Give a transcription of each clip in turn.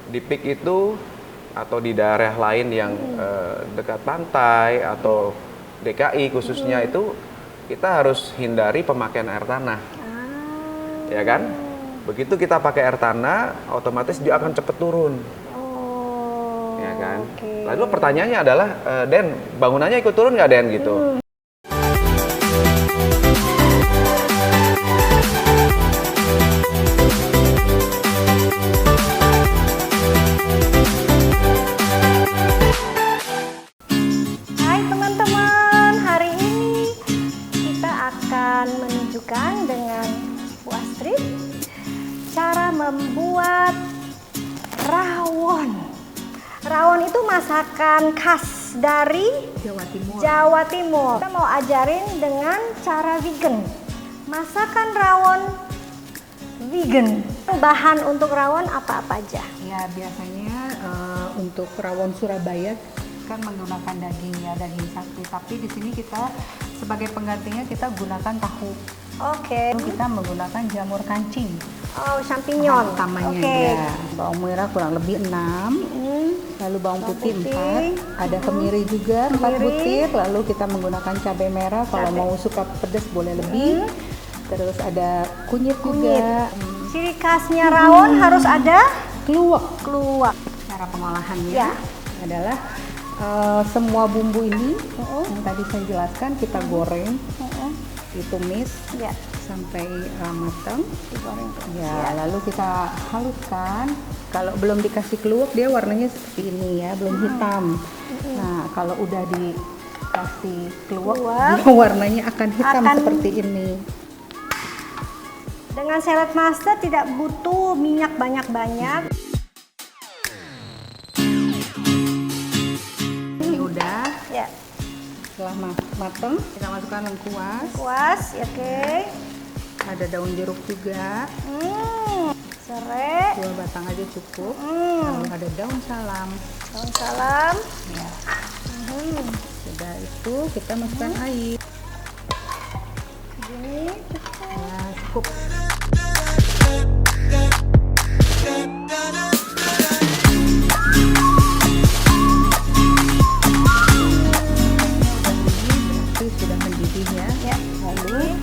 di Peak itu atau di daerah lain yang dekat pantai atau DKI khususnya itu kita harus hindari pemakaian air tanah, ya kan? Begitu kita pakai air tanah, otomatis dia akan cepat turun, ya kan? Lalu pertanyaannya adalah, Den, bangunannya ikut turun nggak Den gitu? Menunjukkan dengan Bu Astrid cara membuat rawon. Rawon itu masakan khas dari Jawa Timur. Kita mau ajarin dengan cara vegan. Masakan rawon vegan. Bahan untuk rawon apa-apa aja? Ya, biasanya untuk rawon Surabaya kan menggunakan daging ya, daging sapi. Tapi di sini kita sebagai penggantinya kita gunakan tahu. Oke. Kita menggunakan jamur kancing. Oh, champignon. Utamanya ya. Bawang merah kurang lebih 6. Lalu bawang putih 4. Ada kemiri juga 4 butir. Lalu kita menggunakan cabai merah. Kalau mau suka pedas boleh lebih. Terus ada kunyit juga. Ciri khasnya rawon harus ada Kluwek. kluwek. Cara pengolahannya Ya. adalah semua bumbu ini yang tadi saya jelaskan kita goreng, ditumis Ya. sampai matang. Digoreng. Ya, lalu kita haluskan. Kalau belum dikasih kluwek dia warnanya seperti ini ya, belum hitam. Nah, kalau udah dikasih kluwek dia warnanya akan hitam seperti ini. Dengan salad master tidak butuh minyak banyak-banyak. Ini udah. Ya. Setelah matang, kita masukkan lengkuas. Puas, oke. Ada daun jeruk juga. Serai. 2 batang aja cukup. Lalu ada daun salam. Daun salam. Ya. Sudah itu kita masukkan air. Gini. Nah, cukup. Berarti sudah mendidih ya. Ya. Lalu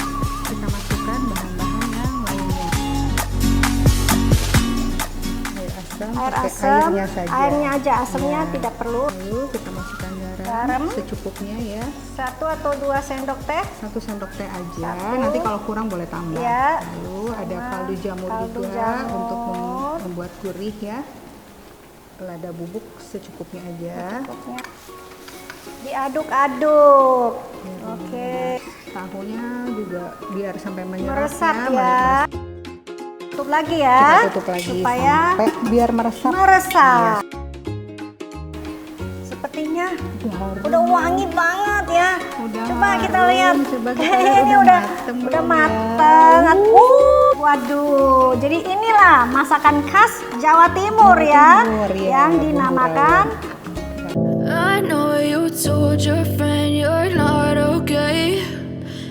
kita masukkan bahan-bahan yang lainnya. Air asam, Air pakai asam. airnya saja. Airnya aja, asamnya Ya. tidak perlu. Lalu kita masukkan garam, Garam. secukupnya ya. 1 atau 2 sendok teh. 1 sendok teh aja. 1. Nanti kalau kurang boleh tambah. Ya. Lalu ada kaldu jamur kaldu juga jamur. untuk membuat gurih ya. Lada bubuk secukupnya aja. Diaduk-aduk. Oke. Tahunya juga biar sampai Meresap menyerap ya. Tutup lagi ya. Kita tutup lagi supaya sampai biar meresap. meresap. Sepertinya udah wangi banget ya. Coba kita lihat. Ini udah mateng. Waduh, jadi inilah masakan khas Jawa Timur ya, yang dinamakan. I know you told your friend you're not okay,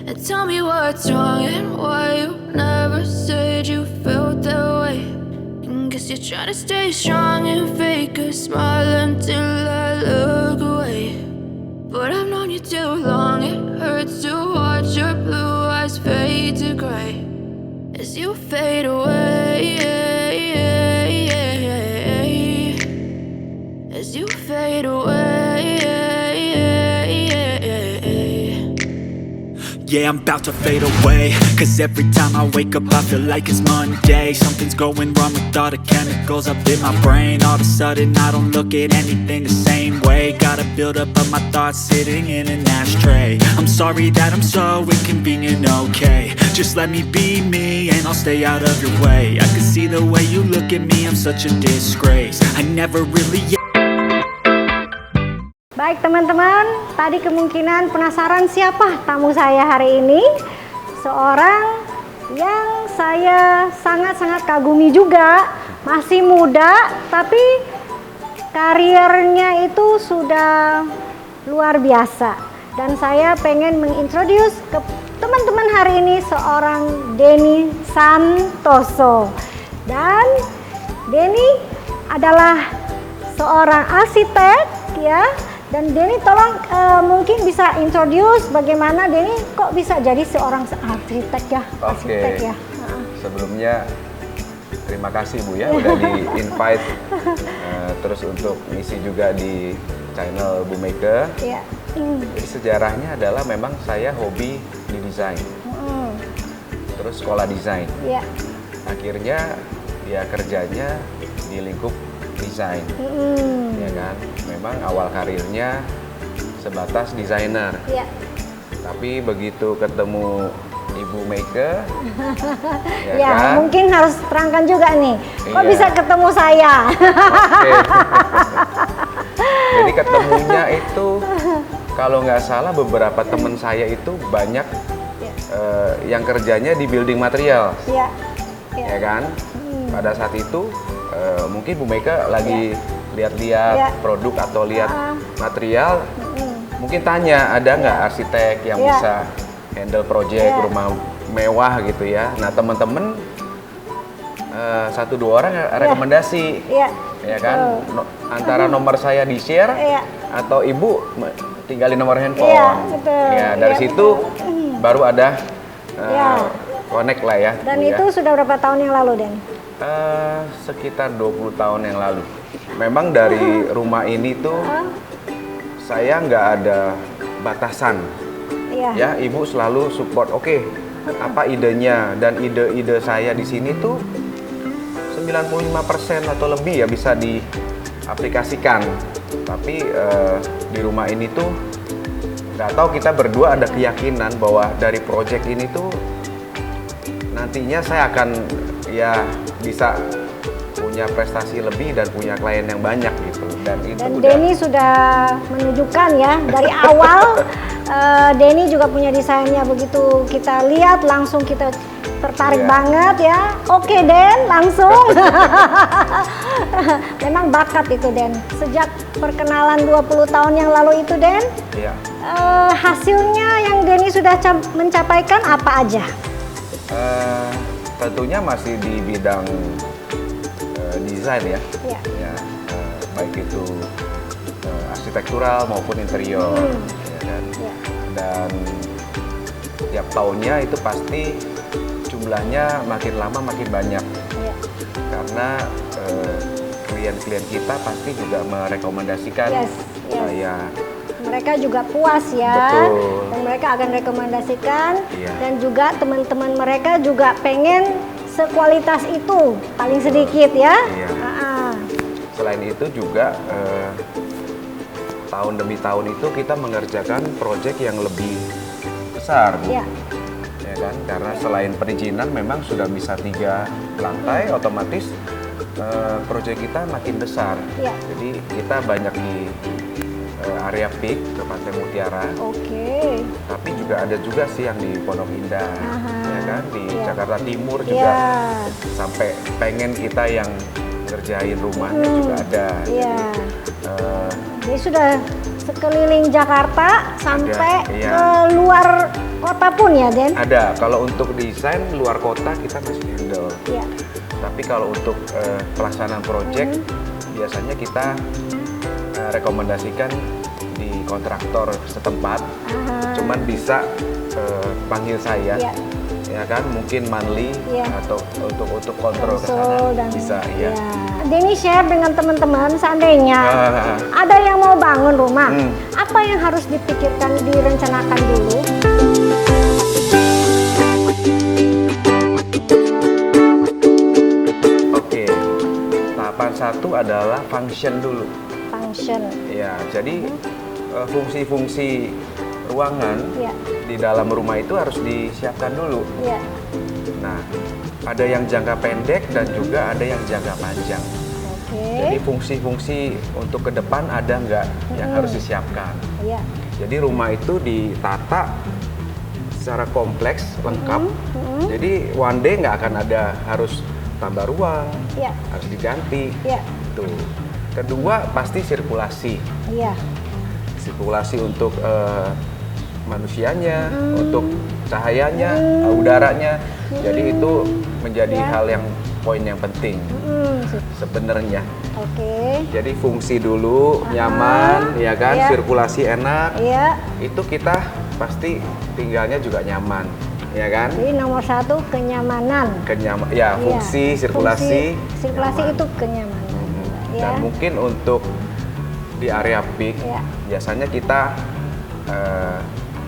and tell me what's wrong and why you never said you felt that way. And guess you're trying to stay strong and fake a smile until I look away. But I've known you too long, it hurts to watch your blue eyes fade to gray as you fade away, as you fade away. Yeah, I'm about to fade away, cause every time I wake up I feel like it's Monday. Something's going wrong with all the chemicals up in my brain. All of a sudden I don't look at anything the same way. Gotta build up of my thoughts sitting in an ashtray. I'm sorry that I'm so inconvenient, okay. Just let me be me and I'll stay out of your way. I can see the way you look at me, I'm such a disgrace. I never really. Baik teman-teman, tadi kemungkinan penasaran siapa tamu saya hari ini. Seorang yang saya sangat-sangat kagumi juga, masih muda tapi karirnya itu sudah luar biasa. Dan saya pengen mengintroduce ke teman-teman hari ini seorang Denny Santoso. Dan Denny adalah seorang arsitek ya. Dan Denny tolong mungkin bisa introduce bagaimana Denny kok bisa jadi seorang arsitek ya. Arsitek ya. Sebelumnya terima kasih Bu ya udah di-invite terus untuk ngisi juga di channel Bu Meike. Iya. Jadi sejarahnya adalah memang saya hobi di desain. Terus sekolah desain. Iya. Akhirnya ya kerjanya di lingkup desain. Ya kan? Memang awal karirnya sebatas desainer. Iya. Tapi begitu ketemu Ibu Meike, ya kan? mungkin harus terangkan juga nih, kok Iya. bisa ketemu saya? Oke. Jadi ketemunya itu kalau nggak salah beberapa teman saya itu banyak yang kerjanya di building material, Iya. ya kan? Pada saat itu mungkin Bu Meike lagi lihat-lihat Iya. produk atau lihat material, mungkin tanya ada nggak arsitek yang Iya. bisa handle project Iya. rumah mewah gitu ya. Nah teman-teman 1-2 orang rekomendasi, Iya. ya kan? Antara nomor saya di share Iya. atau ibu tinggalin nomor handphone. Iya, betul. Ya dari Iya, situ baru ada Iya. connect lah ya. Dan Bu, ya. itu sudah berapa tahun yang lalu, Den? Sekitar 20 tahun yang lalu. Memang dari rumah ini tuh saya nggak ada batasan. Iya. Ya, ibu selalu support. Oke, apa idenya, dan ide-ide saya di sini tuh 95% atau lebih ya bisa diaplikasikan. Tapi di rumah ini tuh nggak tahu, kita berdua ada keyakinan bahwa dari project ini tuh nantinya saya akan ya bisa punya prestasi lebih dan punya klien yang banyak gitu. Dan itu Dan udah Denny sudah menunjukkan ya dari awal. Denny juga punya desainnya, begitu kita lihat langsung kita tertarik Iya. banget ya. Oke Den, langsung. Memang bakat itu Den. Sejak perkenalan 20 tahun yang lalu itu Den, ya. hasilnya yang Denny sudah mencapaikan apa aja? Tentunya masih di bidang desain ya. Iya. Ya, baik itu arsitektural maupun interior, ya kan? Iya. Dan tiap tahunnya itu pasti jumlahnya makin lama makin banyak, Iya. karena klien-klien kita pasti juga merekomendasikan Yes, yes. saya. Mereka juga puas ya. Betul. Dan mereka akan rekomendasikan. Iya. Dan juga teman-teman mereka juga pengen sekualitas itu paling sedikit ya. Iya. Ah. Selain itu juga tahun demi tahun itu kita mengerjakan proyek yang lebih besar, Bu. Iya. Ya kan? Karena selain perizinan memang sudah bisa 3 lantai, otomatis proyek kita makin besar. Iya. Jadi kita banyak di area Peak ke Pantai Mutiara, Oke. tapi juga ada juga sih yang di Pondok Indah, Aha. ya kan? Di Iya. Jakarta Timur juga, Iya. sampai pengen kita yang ngerjain rumahnya juga ada. Iya. Eh, Jadi sudah sekeliling Jakarta sampai iya. ke luar kota pun ya, Den? Ada. Kalau untuk desain luar kota kita masih handle. Iya. Tapi kalau untuk pelaksanaan project biasanya kita rekomendasikan di kontraktor setempat. Aha. Cuman bisa panggil saya, Iya. ya kan? Mungkin monthly Iya. atau untuk kontrol ke sana Konsul dan bisa, ya. Denny share dengan teman-teman, seandainya Ah. ada yang mau bangun rumah, Hmm. apa yang harus dipikirkan, direncanakan dulu? Oke. Tahapan 1 adalah function dulu. Function. Ya, jadi fungsi-fungsi ruangan Iya. di dalam rumah itu harus disiapkan dulu. Iya. Nah, ada yang jangka pendek dan juga ada yang jangka panjang. Oke. Jadi fungsi-fungsi untuk ke depan ada nggak yang harus disiapkan. Iya. Jadi rumah itu ditata secara kompleks, lengkap. Jadi one day nggak akan ada harus tambah ruang, Iya. harus diganti. Iya. Tuh. Kedua pasti sirkulasi. Iya. Sirkulasi untuk manusianya, untuk cahayanya, udaranya. Jadi itu menjadi Ya. hal yang poin yang penting sebenarnya. Oke. Jadi fungsi dulu nyaman, ya kan, iya. sirkulasi enak. Iya. Itu kita pasti tinggalnya juga nyaman, ya kan? Jadi nomor satu kenyamanan. Ya, Iya. fungsi sirkulasi. Sirkulasi nyaman. itu kenyamanan. Ya. Dan mungkin untuk di area peak, Iya. biasanya kita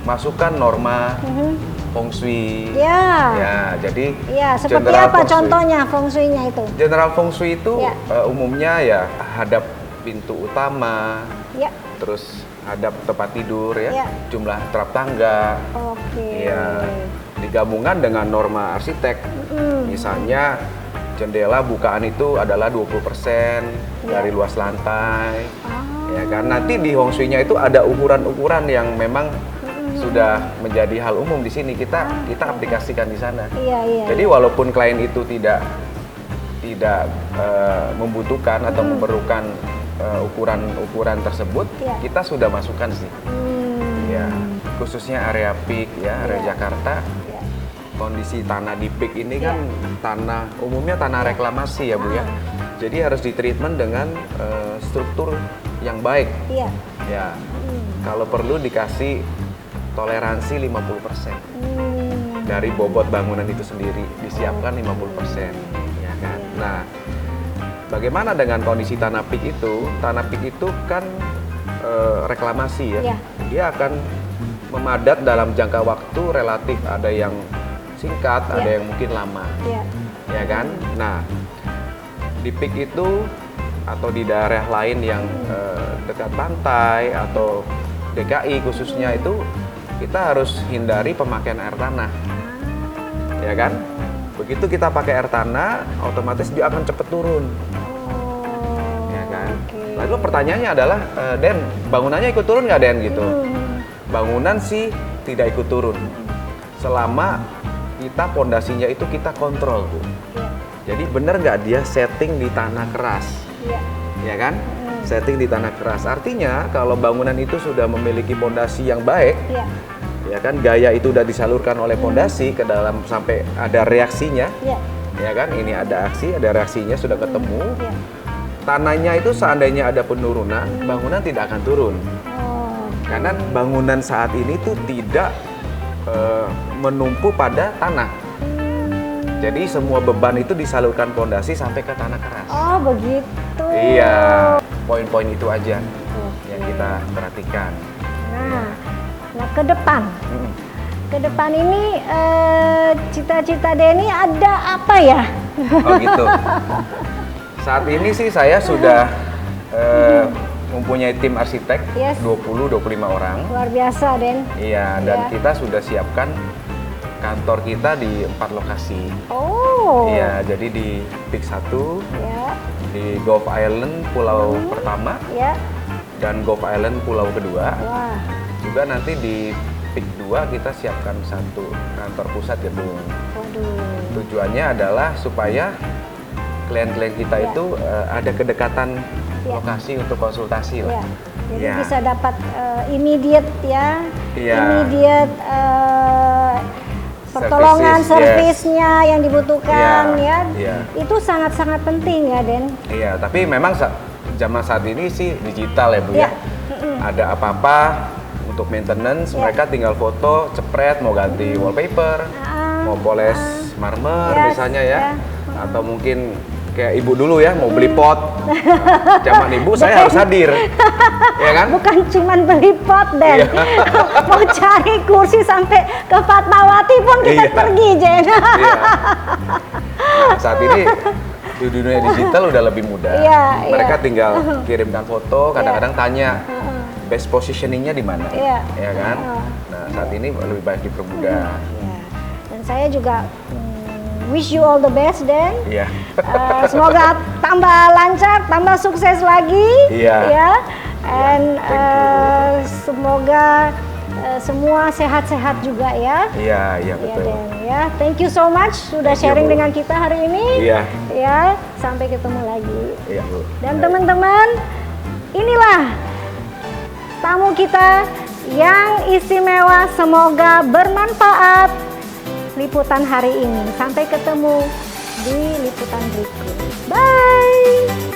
masukkan norma Mhm. feng shui. Ya. Ya, jadi Iya, seperti general apa feng shui. contohnya feng shui-nya itu? General feng shui itu Ya. umumnya ya hadap pintu utama, Ya. terus hadap tempat tidur ya, Ya. jumlah trap tangga. Oke. Ya, digabungkan dengan norma arsitek. Mm. Misalnya jendela bukaan itu adalah 20% Ya. dari luas lantai. Ah. Ya kan, nanti di feng shui-nya itu ada ukuran-ukuran yang memang sudah menjadi hal umum di sini, kita aplikasikan di sana. Iya, iya. Jadi walaupun klien itu tidak membutuhkan atau memerlukan ukuran-ukuran tersebut, Iya. kita sudah masukkan sih. Hmm. Ya, khususnya area peak ya, area Iya. Jakarta. Ya. Kondisi tanah di peak ini Iya. kan umumnya tanah reklamasi ya Bu ya. Jadi harus ditreatment dengan struktur yang baik. Iya. Ya, Hmm. kalau perlu dikasih toleransi 50%. Hmm. Dari bobot bangunan itu sendiri disiapkan 50%, ya kan. Nah, bagaimana dengan kondisi tanah peak itu? Tanah peak itu kan reklamasi ya. Iya. Dia akan memadat dalam jangka waktu relatif, ada yang singkat, Iya. ada yang mungkin lama, Iya. ya kan. Nah, di peak itu atau di daerah lain yang dekat pantai atau DKI khususnya itu, kita harus hindari pemakaian air tanah, ya kan? Begitu kita pakai air tanah, otomatis dia akan cepat turun, Oh. ya kan? Oke. Lalu pertanyaannya adalah, Den, bangunannya ikut turun nggak, Den? Gitu. Hmm. Bangunan sih tidak ikut turun, selama kita pondasinya itu kita kontrol, Bu. Iya. Jadi benar nggak dia setting di tanah keras, Iya. ya kan? Setting di tanah keras. Artinya kalau bangunan itu sudah memiliki pondasi yang baik, Iya. ya kan, gaya itu udah disalurkan oleh pondasi ke dalam sampai ada reaksinya, Iya. ya kan, ini ada aksi, ada reaksinya sudah ketemu, Iya. tanahnya itu seandainya ada penurunan, bangunan tidak akan turun, Oh. karena bangunan saat ini tuh tidak menumpu pada tanah, jadi semua beban itu disalurkan pondasi sampai ke tanah keras. Oh, begitu. Iya, poin-poin itu aja yang kita perhatikan. Nah, ke depan. Mm. Ke depan ini cita-cita Denny ada apa ya? Oh gitu. Saat ini sih saya sudah mempunyai tim arsitek Yes. 20-25 orang. Luar biasa, Den. Iya, dan Iya. kita sudah siapkan kantor kita di 4 lokasi. Oh. Iya, jadi di Peak 1, Ya. di Gulf Island Pulau pertama, Ya. dan Gulf Island Pulau kedua. Wah. Juga nanti di Peak 2 kita siapkan satu kantor pusat gedung. Waduh. Tujuannya adalah supaya klien-klien kita Ya. itu ada kedekatan Ya. lokasi untuk konsultasi Ya. lah. Jadi Ya. bisa dapat immediate ya. Iya. Immediate pertolongan Services, yes. servisnya yang dibutuhkan Iya, ya. iya. Itu sangat-sangat penting ya, Den. Iya, tapi memang zaman saat ini sih digital ya Bu Ya. ya. Ada apa-apa untuk maintenance, Ya. mereka tinggal foto, cepret, mau ganti wallpaper, mau poles marmer Yes, misalnya ya, ya. atau mungkin kayak ibu dulu ya mau beli pot. Nah, zaman ibu saya harus hadir, ya kan? Bukan cuman beli pot, Den. Iya. Mau cari kursi sampai ke Fatmawati pun kita Iya. pergi, Jen. Iya. Nah, saat ini di dunia digital udah lebih mudah. Iya, Mereka iya. tinggal kirimkan foto, kadang-kadang tanya best positioningnya di mana, Iya. ya kan? Nah, saat ini lebih baik dipermudah. Ya. Dan saya juga wish you all the best, Den. Iya. Semoga tambah lancar, tambah sukses lagi. Iya. Ya. And thank you. semoga semua sehat-sehat juga ya. Iya, iya Ya, betul. Den, ya. Thank you so much sudah Thank you, sharing Bu. dengan kita hari ini. Iya. Ya, sampai ketemu lagi. Iya, Bu. Dan Baik. teman-teman, inilah tamu kita yang istimewa. Semoga bermanfaat liputan hari ini. Sampai ketemu di liputan berikut. Bye.